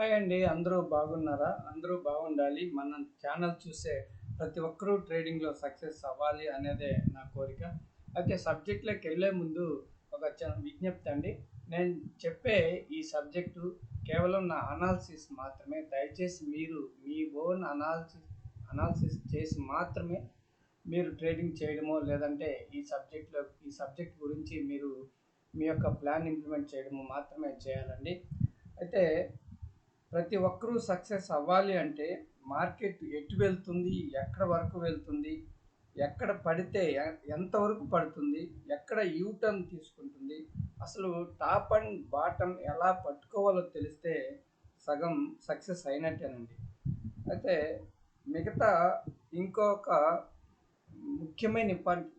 Hi అండి. అందరూ బాగున్నారా? అందరూ బాగుండాలి. మన ఛానల్ చూసే ప్రతి ఒక్కరూ ట్రేడింగ్‌లో సక్సెస్ అవ్వాలి అనేదే నా కోరిక. అయితే సబ్జెక్ట్‌లోకి వెళ్ళే ముందు ఒక విజ్ఞప్తి అండి. నేను చెప్పే ఈ సబ్జెక్టు కేవలం నా అనాలిసిస్ మాత్రమే. దయచేసి మీరు మీ ఓన్ అనాలిసిస్ చేసి మాత్రమే మీరు ట్రేడింగ్ చేయడమో లేదంటే ఈ సబ్జెక్ట్ గురించి మీరు మీ యొక్క ప్లాన్ ఇంప్లిమెంట్ చేయడమో మాత్రమే చేయాలండి. అయితే ప్రతి ఒక్కరూ సక్సెస్ అవ్వాలి అంటే మార్కెట్ ఎటు వెళ్తుంది, ఎక్కడ వరకు వెళ్తుంది, ఎక్కడ పడితే ఎంతవరకు పడుతుంది, ఎక్కడ యూటర్న్ తీసుకుంటుంది, అసలు టాప్ అండ్ బాటమ్ ఎలా పట్టుకోవాలో తెలిస్తే సగం సక్సెస్ అయినట్టేనండి. అయితే మిగతా ఇంకొక ముఖ్యమైన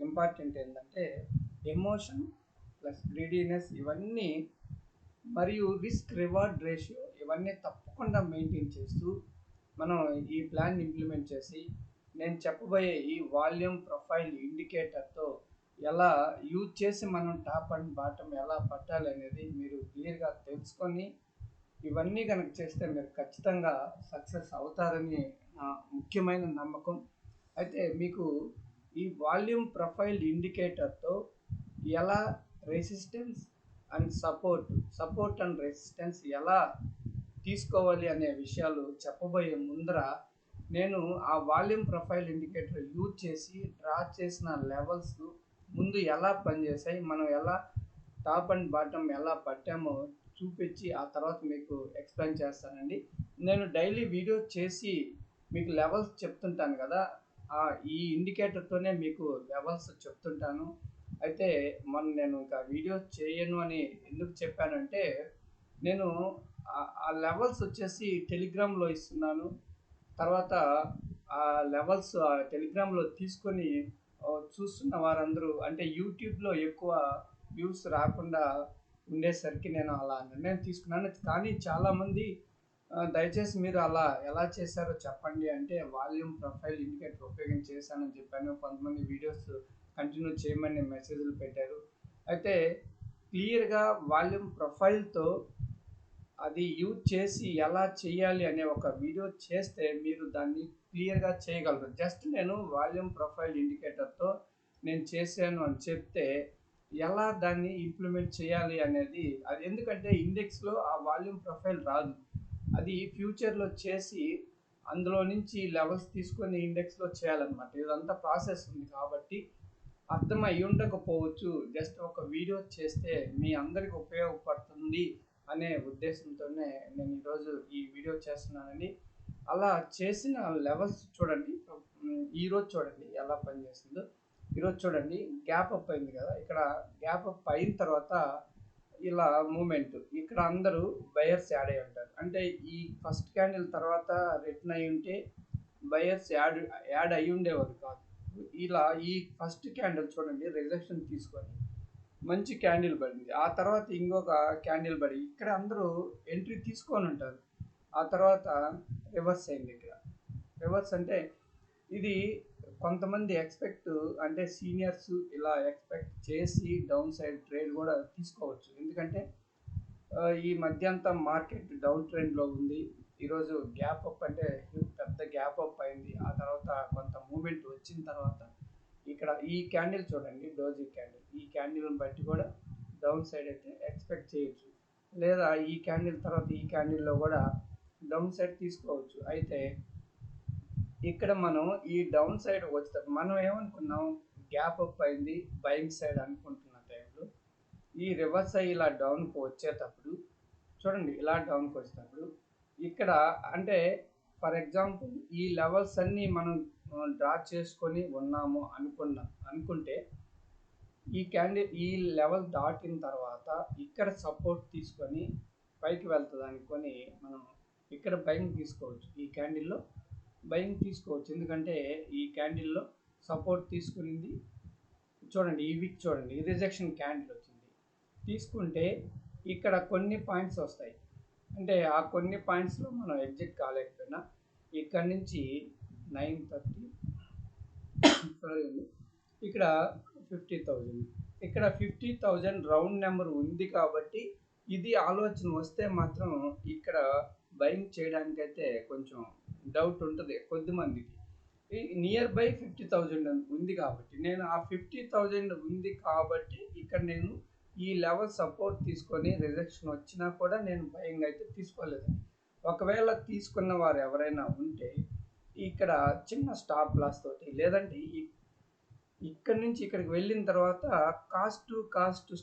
ఇంపార్టెంట్ ఏంటంటే ఎమోషన్ ప్లస్ గ్రీడీనెస్ ఇవన్నీ మరియు రిస్క్ రివార్డ్ రేషియో ఇవన్నీ తప్పకుండా మెయింటైన్ చేస్తూ మనం ఈ ప్లాన్ ఇంప్లిమెంట్ చేసి నేను చెప్పబోయే ఈ వాల్యూమ్ ప్రొఫైల్ ఇండికేటర్తో ఎలా యూజ్ చేసి మనం టాప్ అండ్ బాటమ్ ఎలా పట్టాలి అనేది మీరు క్లియర్గా తెలుసుకొని ఇవన్నీ కనుక చేస్తే మీరు ఖచ్చితంగా సక్సెస్ అవుతారని నా ముఖ్యమైన నమ్మకం. అయితే మీకు ఈ వాల్యూమ్ ప్రొఫైల్ ఇండికేటర్తో ఎలా resistance and support and resistance ఎలా తీసుకోవాలి అనే విషయాలు చెప్పబోయే ముందర నేను ఆ వాల్యూమ్ ప్రొఫైల్ ఇండికేటర్ యూజ్ చేసి డ్రా చేసిన లెవెల్స్ ముందు ఎలా పనిచేసాయి, మనం ఎలా టాప్ అండ్ బాటమ్ ఎలా పట్టామో చూపించి ఆ తర్వాత మీకు ఎక్స్ప్లెయిన్ చేస్తానండి. నేను డైలీ వీడియో చేసి మీకు లెవెల్స్ చెప్తుంటాను కదా, ఈ ఇండికేటర్తోనే మీకు లెవెల్స్ చెప్తుంటాను. అయితే నేను ఇంకా వీడియో చేయను అని ఎందుకు చెప్పానంటే నేను ఆ లెవెల్స్ వచ్చేసి టెలిగ్రామ్లో ఇస్తున్నాను. తర్వాత ఆ లెవెల్స్ టెలిగ్రామ్లో తీసుకొని చూస్తున్న వారందరూ అంటే యూట్యూబ్లో ఎక్కువ వ్యూస్ రాకుండా ఉండేసరికి నేను అలా నిర్ణయం తీసుకున్నాను. కానీ చాలామంది దయచేసి మీరు అలా ఎలా చేశారో చెప్పండి అంటే వాల్యూమ్ ప్రొఫైల్ ఇండికేటర్ ఉపయోగించి చేశానని చెప్పాను. కొంతమంది వీడియోస్ కంటిన్యూ చేయమని మెసేజ్లు పెట్టారు. అయితే క్లియర్గా వాల్యూమ్ ప్రొఫైల్తో అది యూజ్ చేసి ఎలా చేయాలి అనే ఒక వీడియో చేస్తే మీరు దాన్ని క్లియర్గా చేయగలరు. జస్ట్ నేను వాల్యూమ్ ప్రొఫైల్ ఇండికేటర్తో నేను చేశాను అని చెప్తే ఎలా దాన్ని ఇంప్లిమెంట్ చేయాలి అనేది అది ఎందుకంటే ఇండెక్స్లో ఆ వాల్యూమ్ ప్రొఫైల్ రాదు. అది ఫ్యూచర్లో చేసి అందులో నుంచి లెవెల్స్ తీసుకొని ఇండెక్స్లో చేయాలన్నమాట. ఇదంతా ప్రాసెస్ ఉంది కాబట్టి అర్థం అయి ఉండకపోవచ్చు. జస్ట్ ఒక వీడియో చేస్తే మీ అందరికి ఉపయోగపడుతుంది అనే ఉద్దేశంతోనే నేను ఈరోజు ఈ వీడియో చేస్తున్నానండి. అలా చేసిన లెవెల్స్ చూడండి. ఈరోజు చూడండి ఎలా పనిచేస్తుందో. ఈరోజు చూడండి గ్యాప్ అప్ అయింది కదా, ఇక్కడ గ్యాప్ అప్ అయిన తర్వాత ఇలా మూమెంట్ ఇక్కడ అందరూ బయర్స్ యాడ్ అయి ఉంటారు. అంటే ఈ ఫస్ట్ క్యాండిల్ తర్వాత రిటర్న్ అయి ఉంటే బయర్స్ యాడ్ అయి ఉండేవారు కాదు. ఇలా ఈ ఫస్ట్ క్యాండిల్ చూడండి రిజెక్షన్ తీసుకొని మంచి క్యాండిల్ పడింది. ఆ తర్వాత ఇంకొక క్యాండిల్ పడి ఇక్కడ అందరూ ఎంట్రీ తీసుకొని ఉంటారు. ఆ తర్వాత రివర్స్ అయింది. ఇక్కడ రివర్స్ అంటే ఇది కొంతమంది అంటే సీనియర్స్ ఇలా ఎక్స్పెక్ట్ చేసి డౌన్ సైడ్ ట్రేడ్ కూడా తీసుకోవచ్చు. ఎందుకంటే ఈ మధ్య అంతా మార్కెట్ డౌన్ ట్రెండ్లో ఉంది. ఈరోజు గ్యాప్ అప్ అంటే పెద్ద గ్యాప్ అప్ అయింది. ఆ తర్వాత కొంత మూమెంట్ వచ్చిన తర్వాత ఇక్కడ ఈ క్యాండిల్ చూడండి, డోజీ క్యాండిల్, ఈ క్యాండిల్ని బట్టి కూడా డౌన్ సైడ్ అయితే ఎక్స్పెక్ట్ చేయొచ్చు. లేదా ఈ క్యాండిల్ తర్వాత ఈ క్యాండిల్లో కూడా డౌన్ సైడ్ తీసుకోవచ్చు. అయితే ఇక్కడ మనం ఈ డౌన్ సైడ్ వచ్చేటప్పుడు మనం ఏమనుకున్నాం, గ్యాప్ అప్ అయింది బయింగ్ సైడ్ అనుకుంటున్న టైంలో ఈ రివర్స్ అయ్యి ఇలా డౌన్కి వచ్చేటప్పుడు చూడండి, ఇలా డౌన్కి వచ్చేటప్పుడు ఇక్కడ అంటే ఫర్ ఎగ్జాంపుల్ ఈ లెవెల్స్ అన్నీ మనం డ్రా చేసుకొని ఉన్నాము అనుకుంటే ఈ లెవెల్ దాటిన తర్వాత ఇక్కడ సపోర్ట్ తీసుకొని పైకి వెళ్తుంది అనుకొని మనం ఇక్కడ బయింగ్ తీసుకోవచ్చు. ఈ క్యాండిల్లో బయింగ్ తీసుకోవచ్చు. ఎందుకంటే ఈ క్యాండిల్లో సపోర్ట్ తీసుకునింది. చూడండి ఈ వీక్ చూడండి రిజెక్షన్ క్యాండిల్ వచ్చింది. తీసుకుంటే ఇక్కడ కొన్ని పాయింట్స్ వస్తాయి. అంటే ఆ కొన్ని పాయింట్స్లో మనం ఎగ్జిట్ కాలేకపోయినా ఇక్కడ నుంచి 930 సారీ అండి, ఇక్కడ 50,000, ఇక్కడ 50,000 రౌండ్ నెంబర్ ఉంది కాబట్టి ఇది ఆలోచన వస్తే మాత్రం ఇక్కడ బయింగ్ చేయడానికైతే కొంచెం డౌట్ ఉంటుంది కొద్దిమందికి. నియర్ బై 50,000 ఉంది కాబట్టి నేను ఆ 50,000 ఉంది కాబట్టి ఇక్కడ నేను ఈ లెవెల్ సపోర్ట్ తీసుకొని రిజెక్షన్ వచ్చినా కూడా నేను బయింగ్ అయితే తీసుకోలేదు. ఒకవేళ తీసుకున్న వారు ఎవరైనా ఉంటే ఇక్కడ చిన్న స్టాప్ లాస్ తోటి, లేదంటే ఇక్కడ నుంచి ఇక్కడికి వెళ్ళిన తర్వాత కాస్ట్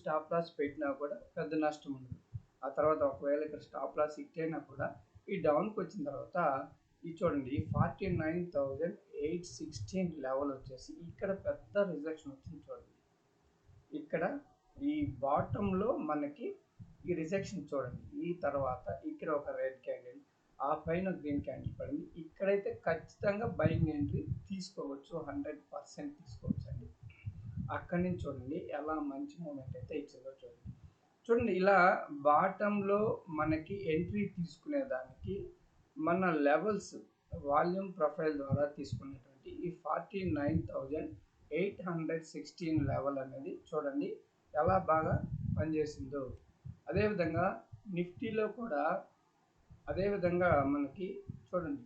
స్టాప్ లాస్ పెట్టినా కూడా పెద్ద నష్టం ఉండదు. ఆ తర్వాత ఒకవేళ ఇక్కడ స్టాప్ లాస్ హిట్ అయినా కూడా ఈ డౌన్కి వచ్చిన తర్వాత ఇది చూడండి 49,816 లెవెల్ వచ్చేసి ఇక్కడ పెద్ద రిజెక్షన్ వచ్చింది చూడండి. ఇక్కడ ఈ బాటంలో మనకి ఈ రిజెక్షన్ చూడండి. ఈ తర్వాత ఇక్కడ ఒక రెడ్ క్యాండిల్, ఆ పైన గ్రీన్ క్యాండిల్ పడింది. ఇక్కడైతే ఖచ్చితంగా బయింగ్ ఎంట్రీ తీసుకోవచ్చు, 100% తీసుకోవచ్చు అండి. అక్కడి నుంచి చూడండి ఎలా మంచి మూమెంట్ అయితే ఇచ్చిందో చూడండి. ఇలా బాటంలో మనకి ఎంట్రీ తీసుకునేదానికి మన లెవెల్స్ వాల్యూమ్ ప్రొఫైల్ ద్వారా తీసుకునేటువంటి ఈ 49,816 లెవెల్ అనేది చూడండి ఎలా బాగా పనిచేసిందో. అదేవిధంగా నిఫ్టీలో కూడా అదేవిధంగా మనకి చూడండి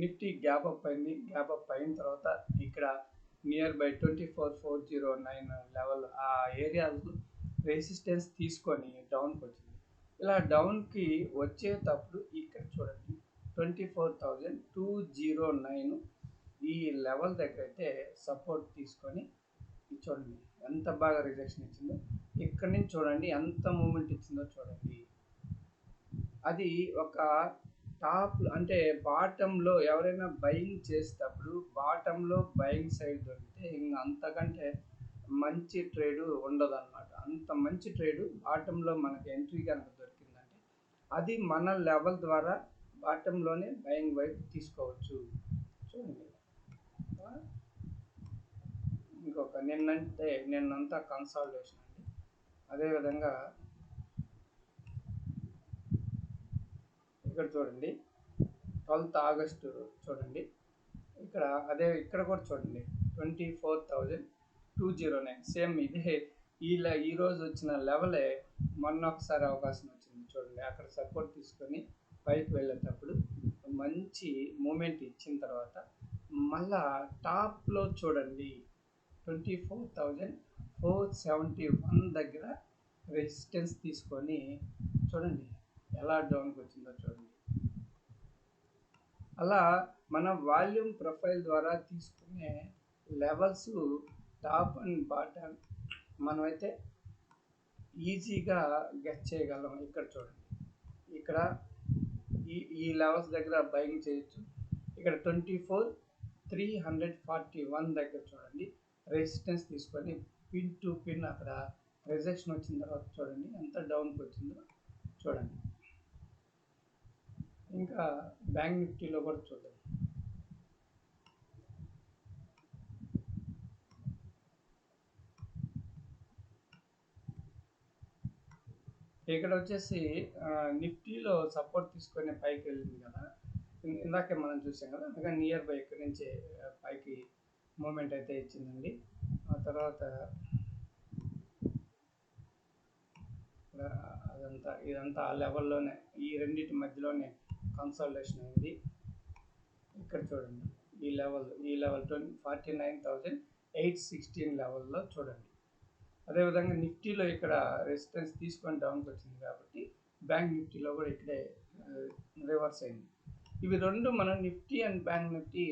నిఫ్టీ గ్యాప్ అప్ అయింది. గ్యాప్ అప్ అయిన తర్వాత ఇక్కడ నియర్ బై 24,409 లెవెల్ ఆ ఏరియాలో రెసిస్టెన్స్ తీసుకొని డౌన్కి వచ్చింది. ఇలా డౌన్కి వచ్చేటప్పుడు ఇక్కడ చూడండి 24,209 ఈ లెవెల్ దగ్గర అయితే సపోర్ట్ తీసుకొని చూడండి ఎంత బాగా రిజెక్షన్ ఇచ్చిందో. ఇక్కడ నుంచి చూడండి ఎంత మూమెంట్ ఇచ్చిందో చూడండి. అది ఒక టాప్ అంటే బాటంలో ఎవరైనా బయింగ్ చేసేటప్పుడు బాటంలో బయింగ్ సైడ్ దొరికితే ఇంకా అంతకంటే మంచి ట్రేడ్ ఉండదు అనమాట. అంత మంచి ట్రేడ్ బాటంలో మనకి ఎంట్రీ కనుక దొరికిందంటే అది మన లెవెల్ ద్వారా బాటంలోనే బయింగ్ వైపు తీసుకోవచ్చు. చూడండి ఇంకొక నిన్నంతా కన్సాలిడేషన్ అండి. అదేవిధంగా ఇక్కడ చూడండి 12th ఆగస్టు చూడండి ఇక్కడ కూడా చూడండి 24,209 సేమ్ ఇదే ఈరోజు వచ్చిన లెవెలే మొన్న ఒకసారి అవకాశం వచ్చింది చూడండి. అక్కడ సపోర్ట్ తీసుకొని పైకి వెళ్ళేటప్పుడు మంచి మూమెంట్ ఇచ్చిన తర్వాత మళ్ళా టాప్లో చూడండి 24,471 దగ్గర రెసిస్టెన్స్ తీసుకొని చూడండి ఎలా డౌన్కి వచ్చిందో చూడండి. అలా మన వాల్యూమ్ ప్రొఫైల్ ద్వారా తీసుకునే లెవెల్స్ టాప్ అండ్ బాటమ్ మనమైతే ఈజీగా గెస్ చేయగలం. ఇక్కడ చూడండి ఇక్కడ ఈ లెవెల్స్ దగ్గర బయింగ్ చేయొచ్చు. ఇక్కడ 24,341 దగ్గర చూడండి రెసిస్టెన్స్ తీసుకొని పిన్ టు పిన్ అక్కడ రిజెక్షన్ వచ్చిన తర్వాత చూడండి ఎంత డౌన్కి వచ్చిందో చూడండి. ఇంకా బ్యాంక్ నిఫ్టీలో కూడా చూద్దాం. ఇక్కడ వచ్చేసి నిఫ్టీలో సపోర్ట్ తీసుకొని పైకి వెళ్ళింది కదా, ఇందాకే మనం చూసాం కదా. అందుకని నియర్ బై ఇక్కడ నుంచి పైకి మూమెంట్ అయితే ఇచ్చిందండి. ఆ తర్వాత ఇదంతా ఆ లెవెల్లోనే ఈ రెండింటి మధ్యలోనే కన్సాలిడేషన్ అయింది. ఇక్కడ చూడండి ఈ లెవెల్ 49,816 లెవెల్లో చూడండి. అదేవిధంగా నిఫ్టీలో ఇక్కడ రెసిస్టెన్స్ తీసుకొని డౌన్కి వచ్చింది కాబట్టి బ్యాంక్ నిఫ్టీలో కూడా ఇక్కడే రివర్స్ అయింది. ఇవి రెండు మనం నిఫ్టీ అండ్ బ్యాంక్ నిఫ్టీ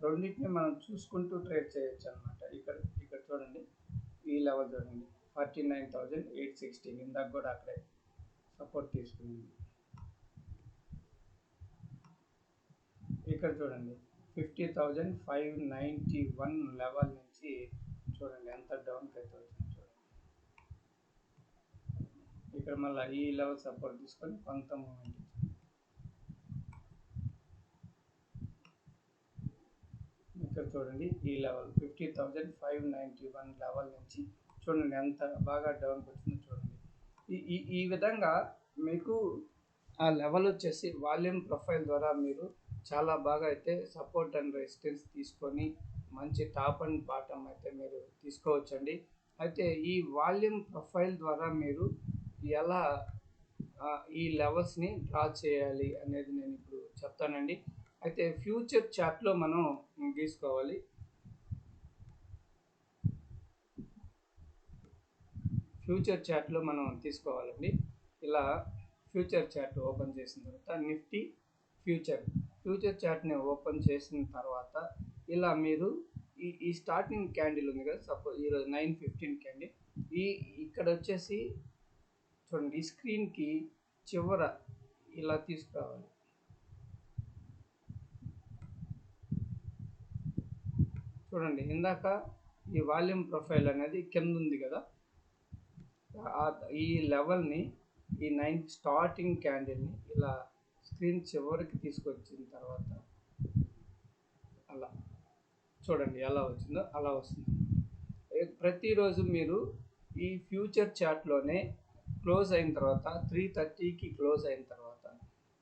రెండింటిని మనం చూసుకుంటూ ట్రేడ్ చేయొచ్చు అనమాట. ఇక్కడ చూడండి ఈ లెవెల్ చూడండి 49,816 ఇందాక కూడా అక్కడే సపోర్ట్ తీసుకుంది. ఇక్కడ చూడండి 50,591 లెవెల్ నుంచి చూడండి ఎంత డౌన్కి అయితే వచ్చింది చూడండి. ఇక్కడ మళ్ళీ ఈ లెవెల్ సపోర్ట్ తీసుకొని కొంత మూమెంట్ ఇక్కడ చూడండి ఈ లెవెల్ 50,591 లెవెల్ నుంచి చూడండి ఎంత బాగా డౌన్కి వచ్చిందో చూడండి. ఈ విధంగా మీకు ఆ లెవెల్ వచ్చేసి వాల్యూమ్ ప్రొఫైల్ ద్వారా మీరు చాలా బాగా అయితే సపోర్ట్ అండ్ రెసిస్టెన్స్ తీసుకొని మంచి టాప్ అండ్ బాటమ్ అయితే మీరు తీసుకోవచ్చండి. అయితే ఈ వాల్యూమ్ ప్రొఫైల్ ద్వారా మీరు ఎలా ఈ లెవెల్స్ని డ్రా చేయాలి అనేది నేను ఇప్పుడు చెప్తానండి. అయితే ఫ్యూచర్ చార్ట్లో మనం గీసుకోవాలి. ఫ్యూచర్ చార్ట్లో మనం తీసుకోవాలండి. ఇలా ఫ్యూచర్ చార్ట్ ఓపెన్ చేసిన తర్వాత నిఫ్టీ ఫ్యూచర్ చార్ట్ని ఓపెన్ చేసిన తర్వాత ఇలా మీరు ఈ స్టార్టింగ్ క్యాండిల్ ఉంది కదా, సపోజ్ ఈరోజు 9:15 క్యాండిల్, ఇక్కడ వచ్చేసి చూడండి, ఈ స్క్రీన్కి చివర ఇలా తీసుకురావాలి. చూడండి, ఇందాక ఈ వాల్యూమ్ ప్రొఫైల్ అనేది కింద ఉంది కదా, ఈ లెవెల్ని ఈ స్టార్టింగ్ క్యాండిల్ని ఇలా స్క్రీన్ చివరికి తీసుకొచ్చిన తర్వాత అలా చూడండి ఎలా వచ్చిందో అలా వస్తుంది. ప్రతిరోజు మీరు ఈ ఫ్యూచర్ చార్ట్లోనే క్లోజ్ అయిన తర్వాత 3:30కి క్లోజ్ అయిన తర్వాత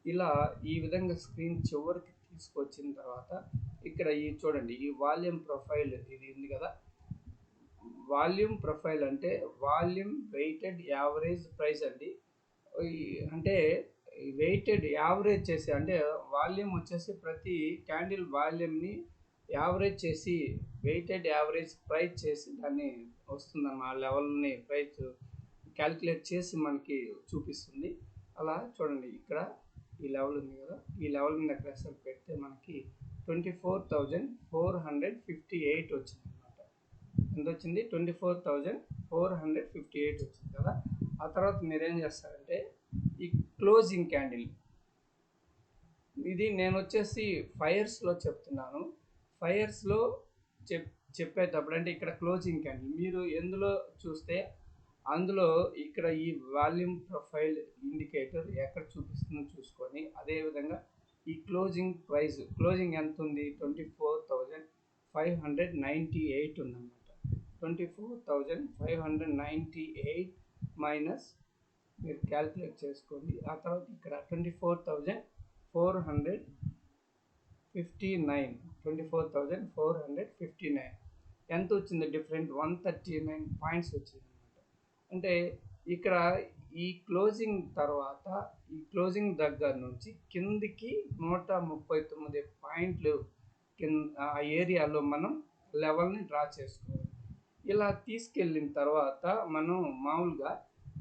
ఇలా ఈ విధంగా స్క్రీన్ చివరికి తీసుకొచ్చిన తర్వాత ఇక్కడ చూడండి, ఈ వాల్యూమ్ ప్రొఫైల్ ఇది ఉంది కదా, వాల్యూమ్ ప్రొఫైల్ అంటే వాల్యూమ్ వెయిటెడ్ యావరేజ్ ప్రైస్ అండి. అంటే వెయిటెడ్ యావరేజ్ చేసి, అంటే వాల్యూమ్ వచ్చేసి ప్రతి క్యాండిల్ వాల్యూమ్ని యావరేజ్ చేసి వెయిటెడ్ యావరేజ్ ప్రైస్ చేసి దాన్ని వస్తుందన్నమాట. ఆ లెవెల్ని ప్రైస్ క్యాలిక్యులేట్ చేసి మనకి చూపిస్తుంది. అలా చూడండి, ఇక్కడ ఈ లెవెల్ ఉంది కదా, ఈ లెవెల్ మీద ప్రెషర్ పెడితే మనకి 24,458 వచ్చింది అనమాట. ఎంత వచ్చింది? 24,458 వచ్చింది కదా. ఆ తర్వాత మీరేం చేస్తారంటే ఈ క్లోజింగ్ క్యాండిల్, ఇది నేను వచ్చేసి ఫైర్స్లో చెప్తున్నాను. ఫైర్స్లో చెప్పేటప్పుడు అంటే ఇక్కడ క్లోజింగ్ క్యాండిల్ మీరు ఎందులో చూస్తే అందులో ఇక్కడ ఈ వాల్యూమ్ ప్రొఫైల్ ఇండికేటర్ ఎక్కడ చూపిస్తుందో చూసుకొని, అదేవిధంగా ఈ క్లోజింగ్ ఎంత ఉంది? 24,598 ఉందన్నమాట. 24,598 మైనస్ మీరు క్యాల్కులేట్ చేసుకోండి. ఆ తర్వాత ఇక్కడ 24,459 ఎంత వచ్చింది? డిఫరెంట్ 139 పాయింట్స్ వచ్చింది అనమాట. అంటే ఇక్కడ ఈ క్లోజింగ్ తర్వాత ఈ క్లోజింగ్ దగ్గర నుంచి కిందికి 139 పాయింట్లు ఆ ఏరియాలో మనం లెవెల్ని డ్రా చేసుకోవాలి. ఇలా తీసుకెళ్ళిన తర్వాత మనం మామూలుగా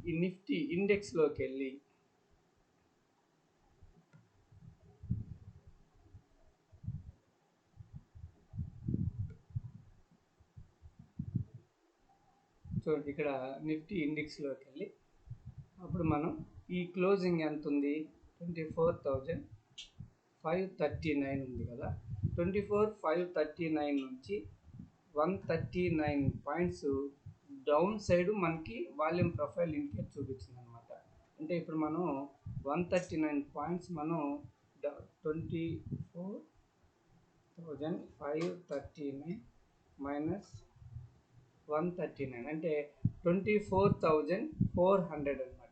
ఈ నిఫ్టీ ఇండెక్స్లోకి వెళ్ళి చూడండి, ఇక్కడ నిఫ్టీ ఇండెక్స్లోకి వెళ్ళి అప్పుడు మనం ఈ క్లోజింగ్ ఎంత ఉంది? 24,539 ఉంది కదా. 24,539 నుంచి 139 పాయింట్స్ డౌన్ సైడ్ మనకి వాల్యూమ్ ప్రొఫైల్ ఇండికేట్ చూపించింది అనమాట. అంటే ఇప్పుడు మనం 139 పాయింట్స్ మనం 24,539 మైనస్ 139 అంటే 24,400 అనమాట.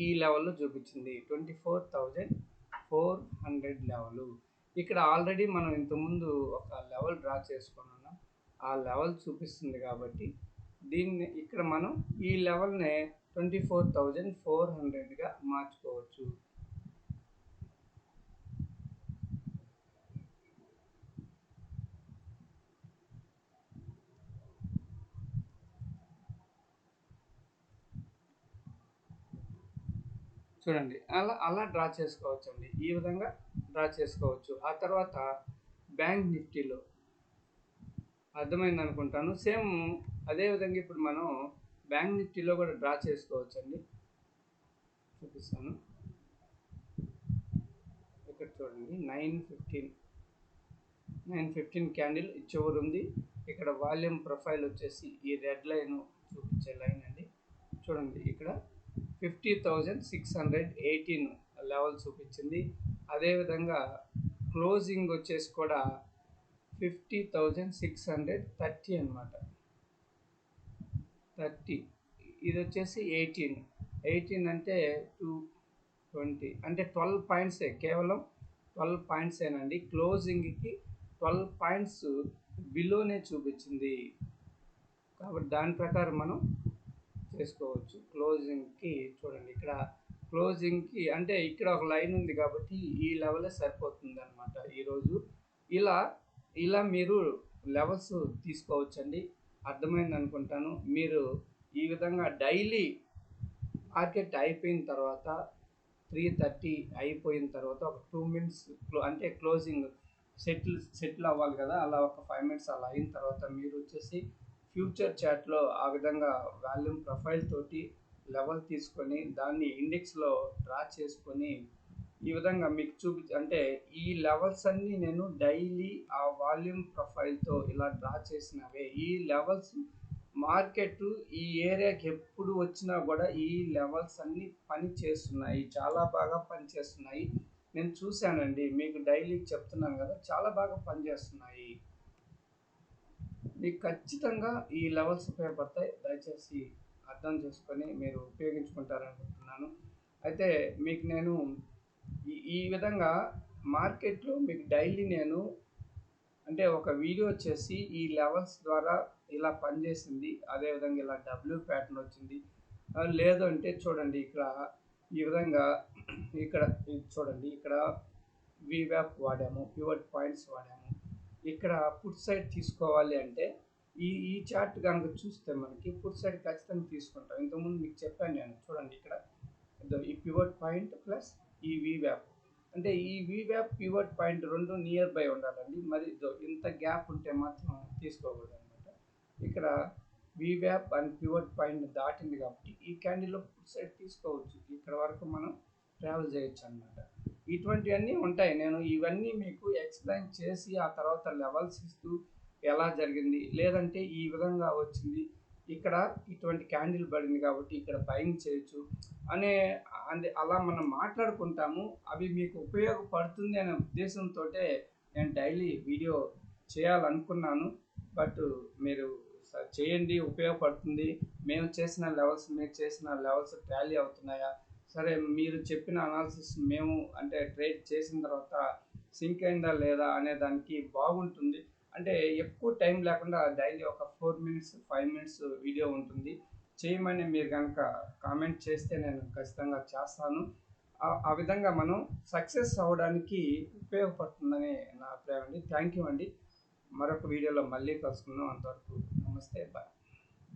ఈ లెవెల్లో చూపించింది 24,400 లెవెల్. ఇక్కడ ఆల్రెడీ మనం ఇంతకుముందు ఒక లెవెల్ డ్రా చేసుకున్నాం, ఆ లెవెల్ చూపిస్తుంది కాబట్టి దీన్ని ఇక్కడ మనం ఈ లెవెల్ని 24,400గా మార్చుకోవచ్చు. చూడండి, అలా డ్రా చేసుకోవచ్చు అండి. ఈ విధంగా డ్రా చేసుకోవచ్చు. ఆ తర్వాత బ్యాంక్ నిఫ్టీలో అర్థమైంది అనుకుంటాను. సేమ్ అదేవిధంగా ఇప్పుడు మనం బ్యాంక్ నిఫ్టీలో కూడా డ్రా చేసుకోవచ్చు అండి. చూపిస్తాను. ఇక్కడ చూడండి, 9:15 క్యాండిల్ చివరి ఉంది. ఇక్కడ వాల్యూమ్ ప్రొఫైల్ వచ్చేసి ఈ రెడ్ లైన్ చూపించే లైన్ అండి. చూడండి, ఇక్కడ 50,618 లెవెల్ చూపించింది. అదేవిధంగా క్లోజింగ్ వచ్చేసి కూడా 50,630 అనమాట. 30 ఇది వచ్చేసి 18 అంటే 220 అంటే 12 పాయింట్సే, కేవలం 12 పాయింట్సేనండి. క్లోజింగ్కి 12 పాయింట్స్ బిలోనే చూపించింది. కాబట్టి దాని ప్రకారం మనం చేసుకోవచ్చు. క్లోజింగ్కి చూడండి, ఇక్కడ క్లోజింగ్కి అంటే ఇక్కడ ఒక లైన్ ఉంది కాబట్టి ఈ లెవెలే సరిపోతుంది అనమాట ఈరోజు. ఇలా ఇలా మీరు లెవెల్స్ తీసుకోవచ్చండి. అర్థమైంది అనుకుంటాను. మీరు ఈ విధంగా డైలీ మార్కెట్ అయిపోయిన తర్వాత 3:30 అయిపోయిన తర్వాత ఒక 2 మినిట్స్ అంటే క్లోజింగ్ సెటిల్ అవ్వాలి కదా, అలా ఒక 5 మినిట్స్ అలా అయిన తర్వాత మీరు వచ్చేసి ఫ్యూచర్ చాట్లో ఆ విధంగా వాల్యూమ్ ప్రొఫైల్ తోటి లెవెల్ తీసుకొని దాన్ని ఇండెక్స్లో డ్రా చేసుకొని ఈ విధంగా మీకు అంటే ఈ లెవెల్స్ అన్నీ నేను డైలీ ఆ వాల్యూమ్ ప్రొఫైల్తో ఇలా డ్రా చేసినవే. ఈ లెవెల్స్ మార్కెట్ ఈ ఏరియాకి ఎప్పుడు వచ్చినా కూడా ఈ లెవెల్స్ అన్నీ పని చేస్తున్నాయి, చాలా బాగా పనిచేస్తున్నాయి. నేను చూశానండి, మీకు డైలీ చెప్తున్నాను కదా, చాలా బాగా పనిచేస్తున్నాయి. మీకు ఖచ్చితంగా ఈ లెవెల్స్ ఉపయోగపడతాయి. దయచేసి అర్థం చేసుకొని మీరు ఉపయోగించుకుంటారనుకుంటున్నాను. అయితే మీకు నేను ఈ విధంగా మార్కెట్లో మీకు డైలీ నేను అంటే ఒక వీడియో వచ్చేసి ఈ లెవెల్స్ ద్వారా ఇలా పనిచేసింది, అదేవిధంగా ఇలా డబ్ల్యూ ప్యాటర్న్ వచ్చింది, లేదు అంటే చూడండి ఇక్కడ ఈ విధంగా ఇక్కడ చూడండి, ఇక్కడ వీవ్యాప్ వాడాము, పివట్ పాయింట్స్ వాడాము. ఇక్కడ పుట్ సైడ్ తీసుకోవాలి అంటే ఈ చార్ట్ కనుక చూస్తే మనకి పుట్ సైడ్ ఖచ్చితంగా తీసుకుంటాం. ఇంతకుముందు మీకు చెప్పాను నేను, చూడండి ఇక్కడ ఈ పివట్ పాయింట్ ప్లస్ ఈ వీవ్యాప్, అంటే ఈ వీవ్యాప్ పివట్ పాయింట్ రెండు నియర్ బై ఉండాలండి. మరి ఇంత గ్యాప్ ఉంటే మాత్రం తీసుకోకూడదు అనమాట. ఇక్కడ వీవ్యాప్ అండ్ పివట్ పాయింట్ దాటింది కాబట్టి ఈ క్యాండిల్లో పుట్ సైడ్ తీసుకోవచ్చు. ఇక్కడ వరకు మనం ట్రావెల్ చేయొచ్చు అనమాట. ఇటువంటివన్నీ ఉంటాయి. నేను ఇవన్నీ మీకు ఎక్స్ప్లెయిన్ చేసి ఆ తర్వాత లెవెల్స్ ఇస్తూ ఎలా జరిగింది, లేదంటే ఈ విధంగా వచ్చింది, ఇక్కడ ఇటువంటి క్యాండిల్ పడింది కాబట్టి ఇక్కడ బయింగ్ చేయొచ్చు అనే అలా మనం మాట్లాడుకుంటాము. అవి మీకు ఉపయోగపడుతుంది అనే ఉద్దేశంతో నేను డైలీ వీడియో చేయాలనుకున్నాను. బట్ మీరు చేయండి, ఉపయోగపడుతుంది. మేము చేసిన లెవెల్స్ మీరు చేసిన లెవెల్స్ టాలీ అవుతున్నాయా, సరే మీరు చెప్పిన అనాలిసిస్ మేము అంటే ట్రేడ్ చేసిన తర్వాత సింక్ అయిందా లేదా అనే దానికి బాగుంటుంది. అంటే ఎక్కువ టైం లేకుండా డైలీ ఒక 4 మినిట్స్ 5 మినిట్స్ వీడియో ఉంటుంది. చేయమని మీరు కనుక కామెంట్ చేస్తే నేను ఖచ్చితంగా చేస్తాను. ఆ విధంగా మనం సక్సెస్ అవ్వడానికి ఉపయోగపడుతుందని నా అభిప్రాయం అండి. థ్యాంక్ యూ అండి. మరొక వీడియోలో మళ్ళీ కలుసుకుందాం. అంతవరకు నమస్తే, బాయ్.